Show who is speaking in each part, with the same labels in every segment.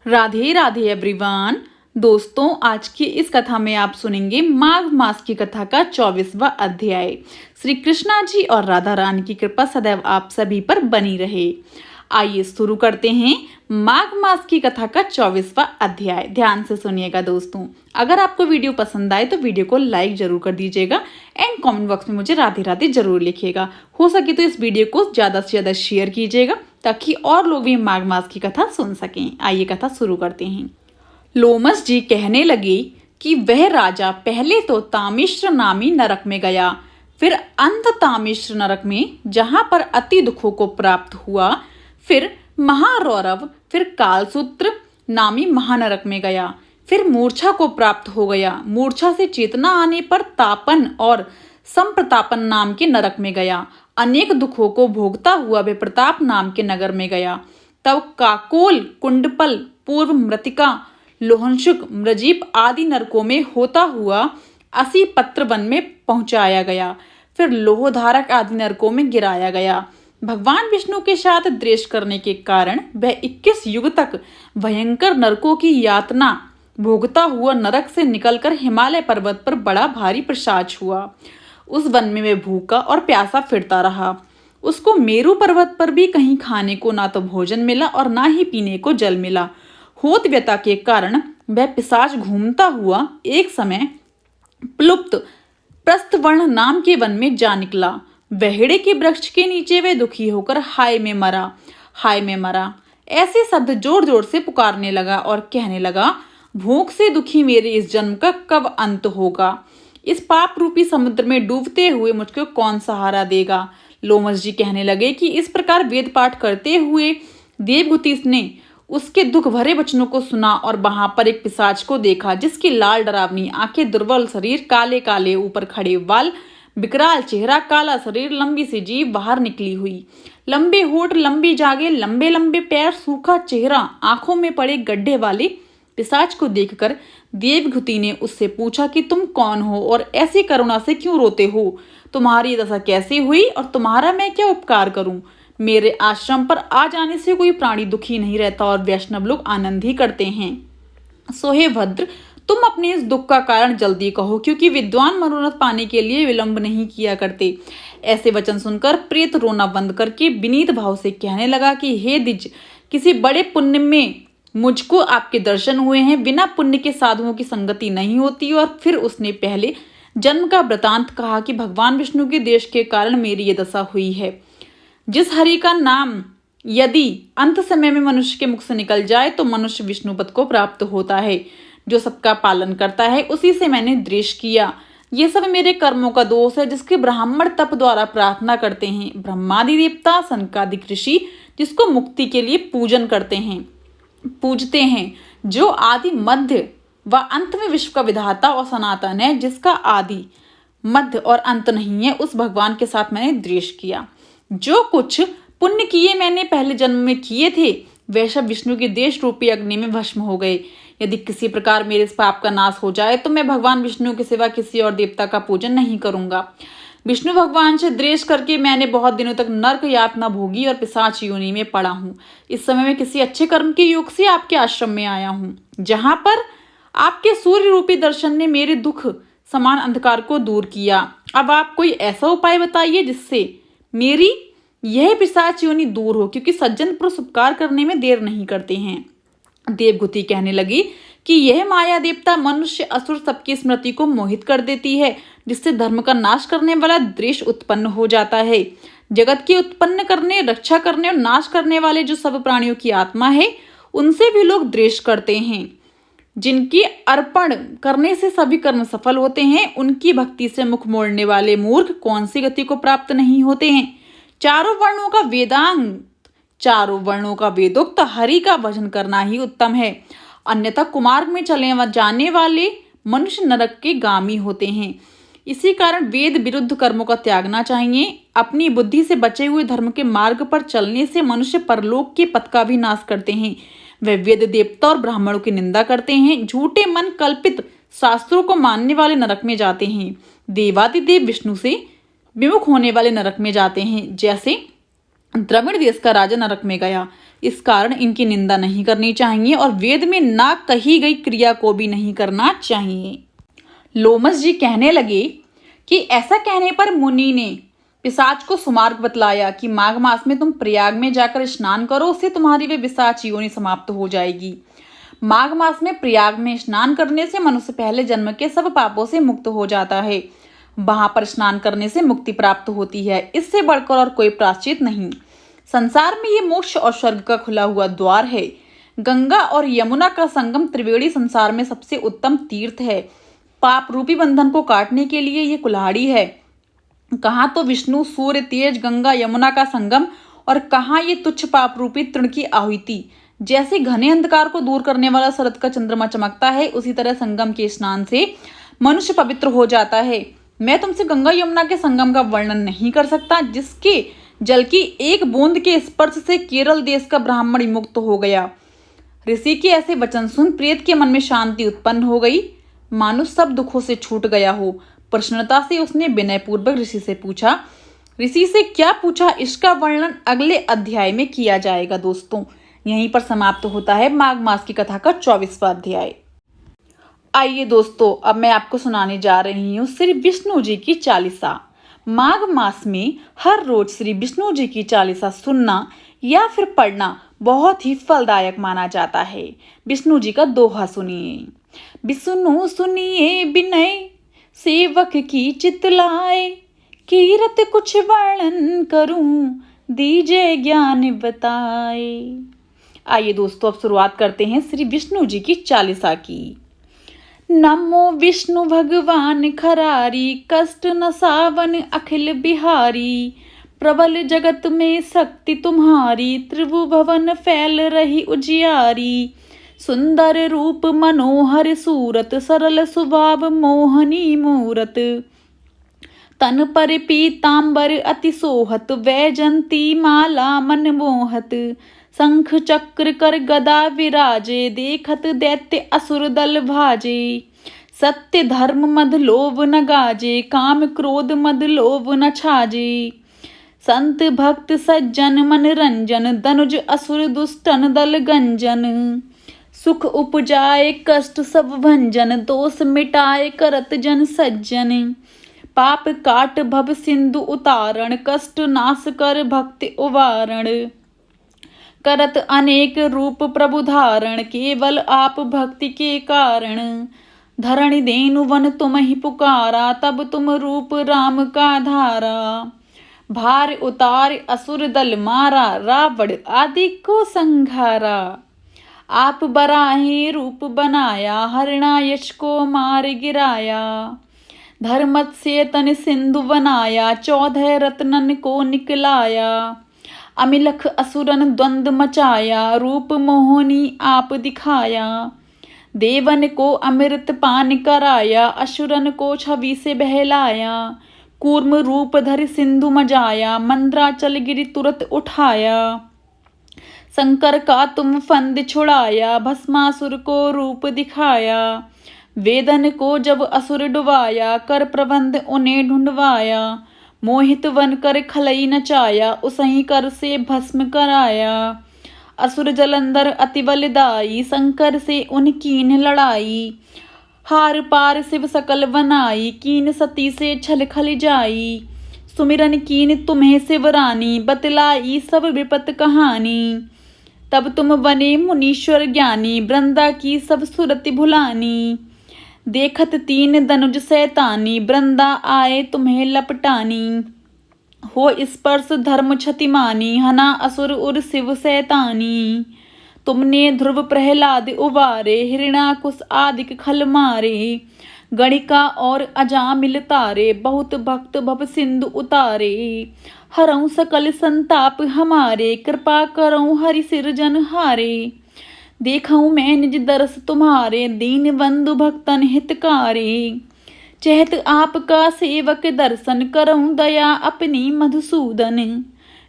Speaker 1: Radhe Radhe everyone. दोस्तों, आज की इस कथा में आप सुनेंगे माघ मास की कथा का 24वां अध्याय। श्री कृष्णा जी और राधा रानी की कृपा सदैव आप सभी पर बनी रहे। आइए शुरू करते हैं माघ मास की कथा का 24वां अध्याय। ध्यान से सुनिएगा दोस्तों। अगर आपको वीडियो पसंद आए तो वीडियो को लाइक जरूर कर दीजिएगा एंड कमेंट बॉक्स में मुझे राधे राधे जरूर लिखिएगा। हो सके तो इस वीडियो को ज्यादा से ज्यादा शेयर कीजिएगा ताकि और लोग भी माघ मास की कथा सुन सकें। आइए कथा शुरू करते हैं। लोमस जी कहने लगे कि वह राजा पहले तो तामिश्र नामी नरक में गया, फिर अंत तामिश्र नरक में जहां पर अति दुखों को प्राप्त हुआ, फिर महारौरव, फिर कालसूत्र नामी महानरक में गया, फिर मूर्छा को प्राप्त हो गया। मूर्छा से चेतना आने पर तापन और संप्रतापन नाम के नरक में गया। अनेक दुखों को भोगता हुआ वे प्रताप नाम के नगर में गया। तब काकोल, कुंडपल, पूर्व मृतिका, लोहनशुक, मृजीप आदि नरकों में होता हुआ 80 पत्र वन में पहुंचाया गया। फिर लोहधारक आदि नरकों में गिराया गया। भगवान विष्णु के साथ द्वेष करने के कारण वह 21 युग तक भयंकर नरकों की यातना भोगता हुआ नरक से निकलकर हिमालय पर्वत पर बड़ा भारी प्रसाद हुआ। उस वन में वह भूखा और प्यासा फिरता रहा। उसको मेरु पर्वत पर भी कहीं खाने को ना तो भोजन मिला और ना ही पीने को जल मिला। होत व्यथा के कारण वह पिशाच घूमता हुआ एक समय प्लुप्त प्रस्थवर्ण नाम के वन में जा निकला। वहेड़े के वृक्ष के नीचे वह दुखी होकर हाय में मरा, हाय में मरा ऐसे शब्द जोर जोर से पुकारने लगा और कहने लगा, भूख से दुखी मेरे इस जन्म का कब अंत होगा? इस पाप रूपी समुद्र में डूबते हुए मुझको कौन सहारा देगा? लोमस जी कहने लगे कि इस प्रकार वेद पाठ करते हुए देवहूति ने उसके दुख भरे वचनों को सुना और वहां पर एक पिशाच को देखा, जिसकी लाल डरावनी आंखें, दुर्बल शरीर, काले काले ऊपर खड़े बाल, विकराल चेहरा, काला शरीर, लंबी सी जीभ बाहर निकली हुई, लंबे होठ, लंबी जागे, लंबे लंबे पैर, सूखा चेहरा, आंखों में पड़े गड्ढे वाले पिशाच को देखकर देवहूति ने उससे पूछा कि तुम कौन हो और ऐसी करुणा से क्यों रोते हो? तुम्हारी दशा कैसे हुई और तुम्हारा मैं क्या उपकार करूं? मेरे आश्रम पर आ जाने से कोई प्राणी दुखी नहीं रहता और वैष्णव लोग आनंद ही करते हैं। सो हे भद्र, तुम अपने इस दुख का कारण जल्दी कहो, क्योंकि विद्वान मनोरथ पाने के लिए विलंब नहीं किया करते। ऐसे वचन सुनकर प्रेत रोना बंद करके विनीत भाव से कहने लगा कि हे द्विज, किसी बड़े पुण्य में मुझको आपके दर्शन हुए हैं। बिना पुण्य के साधुओं की संगति नहीं होती। और फिर उसने पहले जन्म का वृतांत कहा कि भगवान विष्णु के देश के कारण मेरी ये दशा हुई है। जिस हरि का नाम यदि अंत समय में मनुष्य के मुख से निकल जाए तो मनुष्य विष्णु पद को प्राप्त होता है। जो सबका पालन करता है उसी से मैंने द्वेष किया। ये सब मेरे कर्मों का दोष है, जिसके ब्राह्मण तप द्वारा प्रार्थना करते हैं। ब्रह्मादि देवता, सनकादिक ऋषि जिसको मुक्ति के लिए पूजते हैं, जो आदि मध्य व अंत में विश्व का विधाता और सनातन है, जिसका आदि मध्य और अंत नहीं है, उस भगवान के साथ मैंने द्वेष किया। जो कुछ पुण्य किए मैंने पहले जन्म में किए थे, वह सब विष्णु के देश रूपी अग्नि में भस्म हो गए। यदि किसी प्रकार मेरे इस पाप का नाश हो जाए तो मैं भगवान विष्णु के सिवा किसी और देवता का पूजन नहीं करूंगा। विष्णु भगवान से द्वेष करके मैंने बहुत दिनों तक नर्क यातना भोगी और पिशाच योनि में पड़ा हूँ। इस समय मैं किसी अच्छे कर्म के योग से आपके आश्रम में आया हूँ, जहां पर आपके सूर्य रूपी दर्शन ने मेरे दुख समान अंधकार को दूर किया। अब आप कोई ऐसा उपाय बताइए जिससे मेरी यह पिशाच योनि दूर हो, क्योंकि सज्जन पुरुष उपकार करने में देर नहीं करते हैं। देवहूति कहने लगी कि यह माया देवता, मनुष्य, असुर सबकी स्मृति को मोहित कर देती है, जिससे धर्म का नाश करने वाला द्वेष उत्पन्न हो जाता है। जगत के उत्पन्न करने, रक्षा करने और नाश करने वाले जो सब प्राणियों की आत्मा है, उनसे भी लोग द्वेष करते हैं। जिनकी अर्पण करने से सभी कर्म सफल होते हैं, उनकी भक्ति से मुख मोड़ने वाले मूर्ख कौन सी गति को प्राप्त नहीं होते हैं। चारों वर्णों का वेदोक्त हरि का भजन करना ही उत्तम है, अन्यथा कुमार्ग में चले जाने वाले मनुष्य नरक के गामी होते हैं। इसी कारण वेद विरुद्ध कर्मों का त्यागना चाहिए। अपनी बुद्धि से बचे हुए धर्म के मार्ग पर चलने से मनुष्य परलोक के पथ का भी नाश करते हैं। वे वेद देवता और ब्राह्मणों की निंदा करते हैं। झूठे मन कल्पित शास्त्रों को मानने वाले नरक में जाते हैं। देवादिदेव विष्णु से विमुख होने वाले नरक में जाते हैं, जैसे द्रविड़ देश का राजा नरक में गया। इस कारण इनकी निंदा नहीं करनी चाहिए और वेद में ना कही गई क्रिया को भी नहीं करना चाहिए। लोमस जी कहने लगे कि ऐसा कहने पर मुनि ने पिशाच को सुमार्ग बतलाया कि माघ मास में तुम प्रयाग में जाकर स्नान करो, उससे तुम्हारी वे पिशाच योनि समाप्त हो जाएगी। माघ मास में प्रयाग में स्नान करने से मनुष्य पहले जन्म के सब पापों से मुक्त हो जाता है। वहां पर स्नान करने से मुक्ति प्राप्त होती है, इससे बढ़कर और कोई प्रायश्चित नहीं। संसार में ये मोक्ष और स्वर्ग का खुला हुआ द्वार है। गंगा और यमुना का संगम त्रिवेणी संसार में सबसे उत्तम तीर्थ है। पाप रूपी बंधन को काटने के लिए ये कुल्हाड़ी है। कहाँ तो विष्णु, सूर्य, तेज, गंगा, यमुना का संगम और कहाँ ये तुच्छ पाप रूपी तृण की आहुति। जैसे घने अंधकार को दूर करने वाला शरद का चंद्रमा चमकता है, उसी तरह संगम के स्नान से मनुष्य पवित्र हो जाता है। मैं तुमसे गंगा यमुना के संगम का वर्णन नहीं कर सकता, जिसके जल की एक बूंद के स्पर्श से केरल देश का ब्राह्मण मुक्त हो गया। ऋषि के ऐसे वचन सुन प्रेत के मन में शांति उत्पन्न हो गई, मानो सब दुखों से छूट गया हो। प्रसन्नता से उसने विनयपूर्वक ऋषि से पूछा। ऋषि से क्या पूछा, इसका वर्णन अगले अध्याय में किया जाएगा। दोस्तों, यहीं पर समाप्त होता है माघ मास की कथा का 24वां अध्याय। आइए दोस्तों, अब मैं आपको सुनाने जा रही हूँ श्री विष्णु जी की चालीसा। माघ मास में हर रोज श्री विष्णु जी की चालीसा सुनना या फिर पढ़ना बहुत ही फलदायक माना जाता है। विष्णु जी का दोहा सुनिए। विष्णु सुनिए विनय सेवक की चितलाए, कीरत कुछ वर्णन करूं दीजिए ज्ञान बताए। आइए दोस्तों, अब शुरुआत करते हैं श्री विष्णु जी की चालीसा की। नमो विष्णु भगवान खरारी, कष्ट न सावन अखिल बिहारी। प्रबल जगत में शक्ति तुम्हारी, त्रिभुवन फैल रही उजियारी। सुंदर रूप मनोहर सूरत, सरल स्वभाव मोहनी मूरत। तन पर पीतांबर अति सोहत, वैजंती माला मन मोहत। शंख चक्र कर गदा विराजे, देखत दैत्य असुर दल भाजे। सत्य धर्म मद लोभ न गाजे, काम क्रोध मद लोभ न छाजे। संत भक्त सज्जन मन रंजन, दनुज असुर दुष्टन दल गंजन। सुख उपजाए कष्ट सब भंजन, दोष मिटाए करत जन सज्जन। पाप काट भव सिंधु उतारण, कष्ट नाश कर भक्ति उवारण। करत अनेक रूप प्रभु धारण, केवल आप भक्ति के कारण। धरणि देनु वन तुम ही पुकारा, तब तुम रूप राम का धारा। भार उतार असुर दल मारा, रावण आदि को संघारा। आप बराहे रूप बनाया, हरिणायश को मार गिराया। धर्मत से तन सिंधु बनाया, 14 रत्नन को निकलाया। अमिलख असुरन द्वंद मचाया, रूप मोहनी आप दिखाया। देवन को अमृत पान कराया, असुरन को छवि से बहलाया। कूर्म रूप धरि सिंधु मजाया, मंद्राचल गिरि तुरत उठाया। शंकर का तुम फंद छुड़ाया, भस्मासुर को रूप दिखाया। वेदन को जब असुर डुबाया, कर प्रबंध उन्हें ढूंढवाया। मोहित वन कर खलई नचाया, उसही कर से भस्म कराया। असुर जलंधर अति बलदाई, शंकर से उनकीन लड़ाई। हार पार शिव सकल बनाई, कीन सती से छल खल जाई। सुमिरन कीन तुम्हें शिवरानी, बतलाई सब विपत कहानी। तब तुम बने मुनीश्वर ज्ञानी, वृंदा की सब सुरति भुलानी। देखत 3 दनुज सैतानी, वृंदा आए तुम्हें लपटानी। हो स्पर्श धर्म क्षतिमानी, हना असुर उर शिव सैतानी। तुमने ध्रुव प्रहलाद उबारे, हिरण्याकुश आदिक खल मारे। गणिका और अजामिल तारे, बहुत भक्त भव सिंधु उतारे। हरऊं सकल संताप हमारे, कृपा करऊं हरि सिरजन हारे। देखऊं मैं निज दरस तुम्हारे, दीन बंधु भक्तन हितकारे। चहत आपका सेवक दर्शन, करऊं दया अपनी मधुसूदन।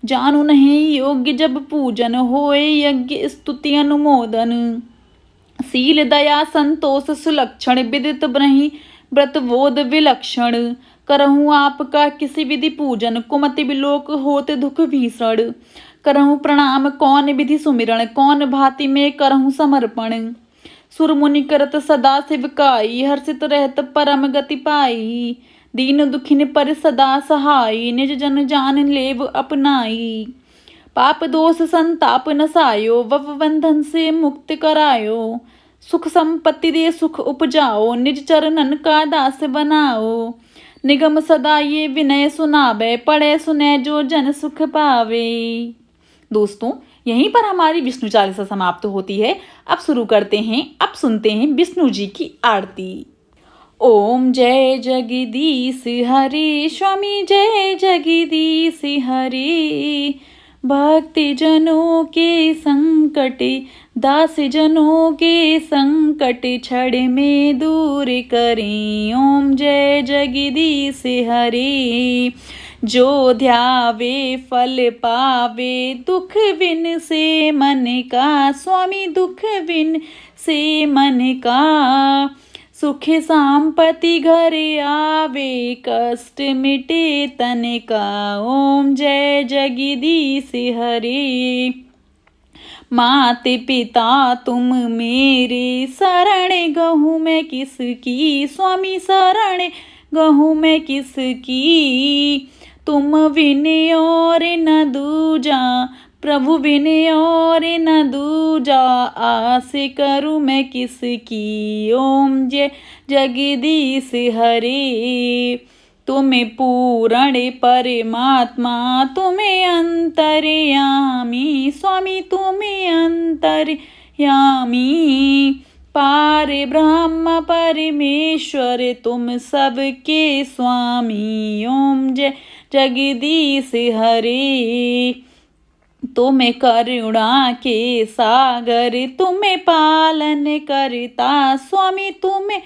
Speaker 1: जानू नहीं योग्य जब पूजन, होए यज्ञ स्तुति अनुमोदन। शील दया संतोष सुलक्षण, विदित ब्रहि व्रत बोध विलक्षण। करहूँ आपका किसी विधि पूजन, कुमति विलोक होत दुख भीषण। करहूँ प्रणाम कौन विधि सुमिरण, कौन भांति में करहूँ समर्पण। सुर मुनि करत सदा सेवकाई, हर्षित रहत परम गति पाई। दीन दुखिन पर सदा सहाई, निज जन जान लेव अपनाई। पाप दोष संताप नसायो, भव बंधन से मुक्त करायो। सुख संपत्ति दे सुख उपजाओ, निज चरणन का दास बनाओ। निगम सदा ये विनय सुनावे, पढ़े सुने जो जन सुख पावे। दोस्तों, यहीं पर हमारी विष्णु चालीसा समाप्त होती है। अब शुरू करते हैं, अब सुनते हैं विष्णु जी की आरती। ओम जय जगदीश हरि, स्वामी जय जगदीश हरि। भक्ति जनों के संकट, दास जनों के संकट क्षण में दूर करें। ओम जय जगदीश हरि। जो ध्यावे फल पावे, दुख बिन से मन का। स्वामी दुख बिन से मन का। सुख संपत्ति घर आवे, कष्ट मिटे तन का। ओम जय जगदीश हरि। माते पिता तुम मेरे, शरण गहूँ मैं किसकी। स्वामी शरण गहूँ मैं किसकी। तुम बिन और न दूजा, प्रभु बिन और न दूजा। आस करूँ मैं किसकी। ओम जय जगदीश हरि। तुम्हें पूर्ण परमात्मा, तुम्हें अंतर्यामी। स्वामी तुम्हें अंतर्यामी। पार ब्रह्म परमेश्वर, तुम सबके स्वामी। ओम जय जगदीश हरि। तुम्हें करुणा के सागर, तुम्हें पालन करता। स्वामी तुम्हें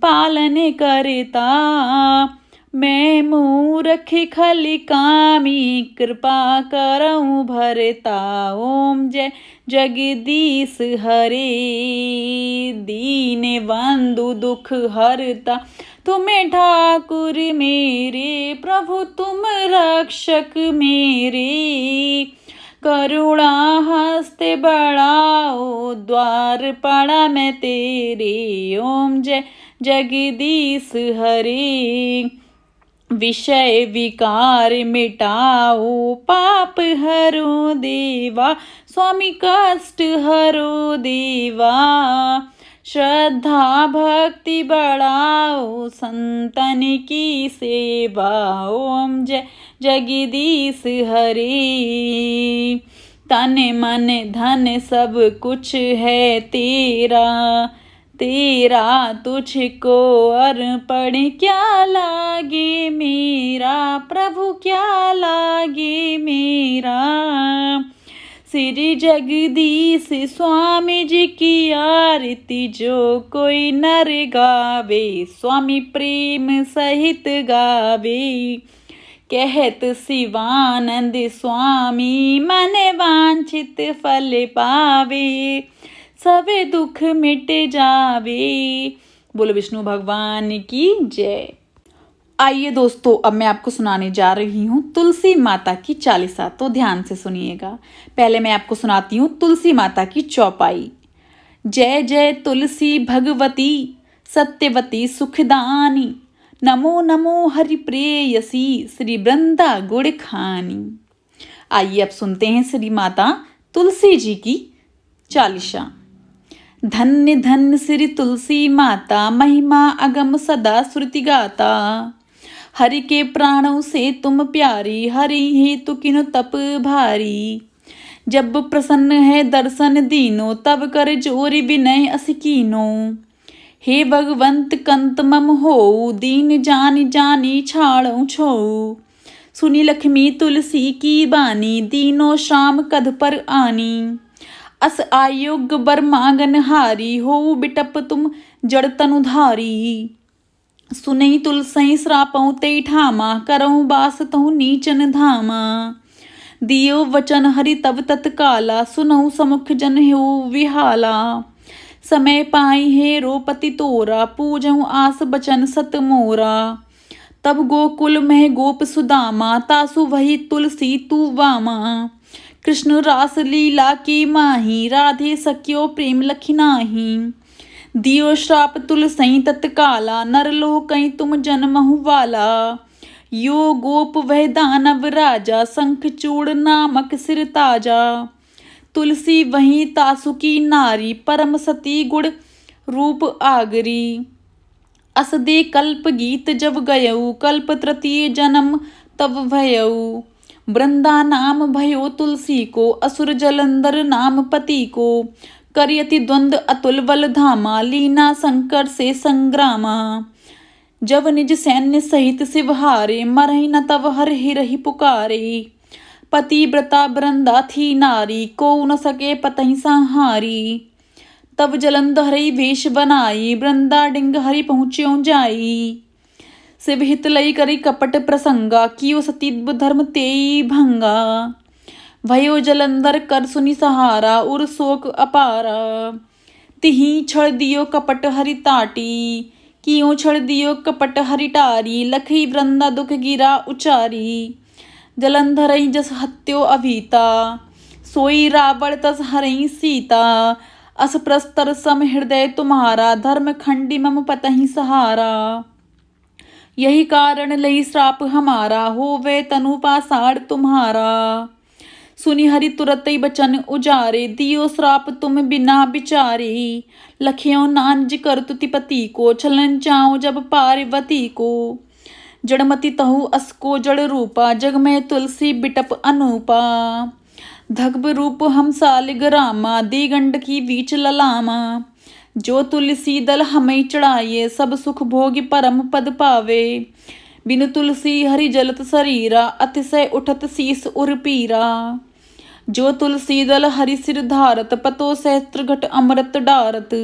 Speaker 1: पालन करता। मैं मूर्ख खल कामी, कृपा करऊँ भरता। ओम जय जगदीश हरि। दीन बंधु दुख हरता, तुम्हें ठाकुर मेरे। प्रभु तुम रक्षक मेरे। करुणा हस्ते बढ़ाओ, द्वार पड़ा मैं तेरे। ओम जय जगदीश हरि। विषय विकार मिटाओ, पाप हरो देवा। स्वामी कष्ट हरो देवा। श्रद्धा भक्ति बढ़ाओ, संतन की सेवा। ओम जय जगदीश हरि। तन मन धन सब कुछ है तेरा, तेरा तुझको अर्पण। क्या लागे मेरा, प्रभु क्या लागे मेरा। श्री जगदीश स्वामी जी की आरती, जो कोई नर गावे। स्वामी प्रेम सहित गावे। कहत शिवानंद स्वामी, मन वांछित फल पावे। सबे दुख मिट जावे। बोलो विष्णु भगवान की जय। आइए दोस्तों, अब मैं आपको सुनाने जा रही हूँ तुलसी माता की चालीसा, तो ध्यान से सुनिएगा। पहले मैं आपको सुनाती हूँ तुलसी माता की चौपाई। जय जय तुलसी भगवती, सत्यवती सुखदानी। नमो नमो हरि प्रेयसी, श्री वृंदा गुण खानी। आइए अब सुनते हैं श्री माता तुलसी जी की चालीसा। धन्य धन्य श्री तुलसी माता, महिमा अगम सदा श्रुति गाता। हरि के प्राणों से तुम प्यारी, हरि हेतु किनु तप भारी। जब प्रसन्न है दर्शन दीनो, तब कर जोर विनय असिकीनो। हे भगवंत कंत मम हो, दीन जानी जानी छाड़ो छो। सुनी लक्ष्मी तुलसी की बानी, दीनो शाम कध पर आनी। अस आयोग बर मांगन हारी, हो बिटप तुम जड़ तनुधारी। सुनई तुलसई श्रापऊ ते ठामा, करऊँ बास तहु नीचन धामा। दियो वचन हरि तब तत्काला, सुनऊ समुख जन हो विहाला। समय पाई हे रोपति तोरा, पूजऊ आस बचन सत मोरा। तब गोकुल मह गोप सुदामा, तासु वही तुलसी तू वामा। कृष्ण रास लीला की माही, राधे सख्यो प्रेम लखी नाही। दियो श्राप तुलसई तत्काला, नर लोकई तुम जन्महु वाला। यो गोप वह दानव राजा, शंख चूड़ नामक सिर ताजा। तुलसी वही तासुकी नारी, परम सती गुण रूप आगरी। अस दे कल्प गीत जब गयऊ, कल्प तृतीय जन्म तब भयऊ। वृंदा नाम भयो तुलसी को, असुर जलंधर नाम पति को। करियति द्वंद अतुल बल धामा, लीना शंकर से संग्रामा। जब निज सैन्य सहित शिव हारे, मरहि न तब हर हिरहि पुकारे। पतिव्रता वृंदा थी नारी, को न सके पतहि संहारी। तब जलंधर वेश बनाई, वृंदा डिंग हरि पहुँच्यो जाई। शिव हित लई करी कपट प्रसंगा, कियो सती धर्म तेई भंगा। भयो जलंधर कर सुनि सहारा, उर शोक अपारा। तिहि छड़ दियो कपट हरि ताटी, कियो छड़ दियो कपट हरि टारी। लखई वृंदा दुख गिरा उचारी, जलंधर जस हत्यो अभीता। सोई रावण तस हरई सीता, अस प्रस्तर सम हृदय तुम्हारा। धर्म खंडी मम पतहि सहारा, यही कारण लई श्राप हमारा। होवे तनु पाषाण तुम्हारा। सुनि हरि तुरत बचन उजारे, दियो श्राप तुम बिना विचारे। लखियो नानज कर तुति पति को, छलन चाओ जब पार्वती को। जड़मति तहु असको जड़ रूपा, जग में तुलसी बिटप अनूपा। धगब रूप हम सालिग रामा, दी गंडकी बीच ललामा। जो तुलसी दल हमें चढ़ाइए, सब सुख भोग परम पद पावे। बिनु तुलसी हरि जलत शरीरा, अतिशय उठत शीस उर पीरा। जो तुलसी दल हरि सिर धारत, पतो सहस्त्र घट अमृत डारत।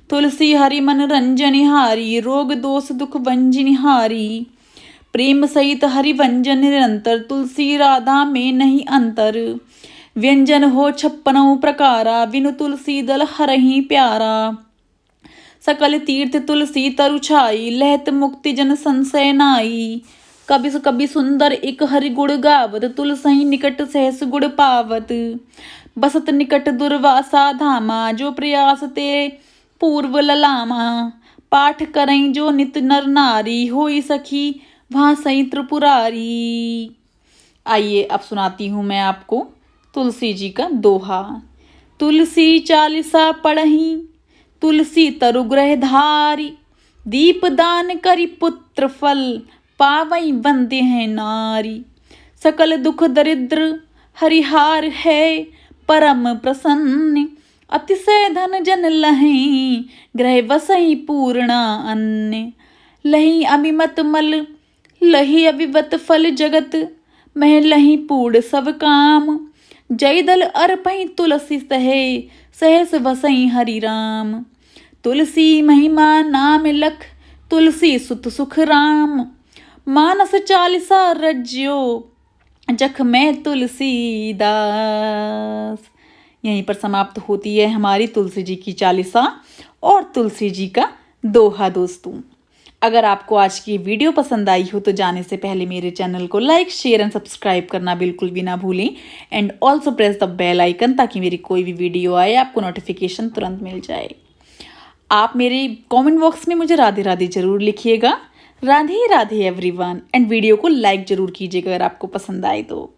Speaker 1: तुलसी हरि मन रंजनि हारी, रोग दोष दुख वंजनि हारी। प्रेम सहित हरि वंजन निरंतर, तुलसी राधा में नहीं अंतर। व्यंजन हो 56 प्रकारा, बिनु तुलसी दल हरहि प्यारा। सकल तीर्थ तुलसी तरु छाई, लहत मुक्ति जन संशय नाई। कबि कबि सुंदर एक हरि गुण गावत, तुलसी निकट सहस गुण पावत। बसत निकट दुर्वासा धामा, जो प्रयास ते पूर्व ललामा। पाठ करई जो नित नर नारी, होई सखी वहाँ सई त्रिपुरारी। आइए अब सुनाती हूँ मैं आपको तुलसी जी का दोहा। तुलसी चालीसा पढ़ही, तुलसी तरु ग्रह धारी। दीप दान करी पुत्र फल, पावई बंदे हैं नारी। सकल दुख दरिद्र हरिहार है, परम प्रसन्न। अतिशय धन जन लहें, ग्रह वसई पूर्णा अन्न। लही अभिमत मल, लही अभिवत फल जगत। मह लही पूर्ण सब काम, जय दल अर्पई तुलसी सहे। सहस वसई हरि राम। तुलसी महिमा नाम लख, तुलसी सुत सुख राम। मानस चालीसा रज्यो, जख में तुलसी दास। यहीं पर समाप्त होती है हमारी तुलसी जी की चालीसा और तुलसी जी का दोहा। दोस्तों, अगर आपको आज की वीडियो पसंद आई हो तो जाने से पहले मेरे चैनल को लाइक शेयर एंड सब्सक्राइब करना बिल्कुल भी ना भूलें। And also press the bell icon, ताकि मेरी कोई भी वीडियो आए आपको नोटिफिकेशन तुरंत मिल जाए। आप मेरे कमेंट बॉक्स में मुझे राधे राधे जरूर लिखिएगा। Radhe Radhe everyone. And video को लाइक जरूर कीजिएगा अगर आपको पसंद आए तो।